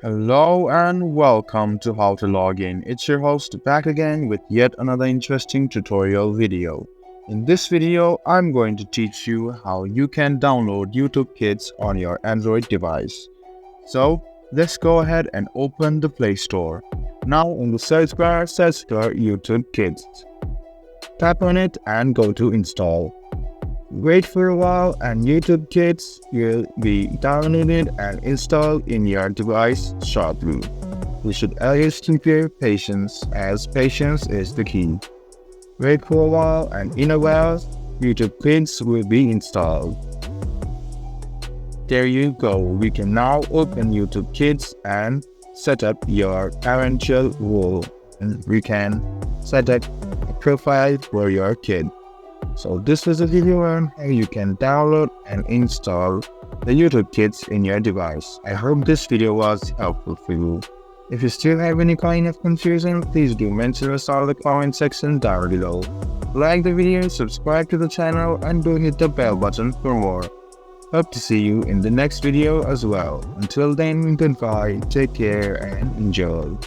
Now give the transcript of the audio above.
Hello and welcome to How to Log In. It's your host back again with yet another interesting tutorial video. In this video, I'm going to teach you how you can download YouTube Kids on your Android device. So let's go ahead and open the Play Store. Now in the search bar, search for YouTube Kids. Tap on it and go to install. Wait for a while and YouTube Kids will be downloaded and installed in your device shortly. You should always keep your patience, as patience is the key. Wait for a while and in a while, YouTube Kids will be installed. There you go, we can now open YouTube Kids and set up your parental role. And we can set up a profile for your kid. So this is a video on how you can download and install the YouTube Kids in your device. I hope this video was helpful for you. If you still have any kind of confusion, please do mention us in the comment section down below. Like the video, subscribe to the channel, and do hit the bell button for more. Hope to see you in the next video as well. Until then, goodbye, take care and enjoy.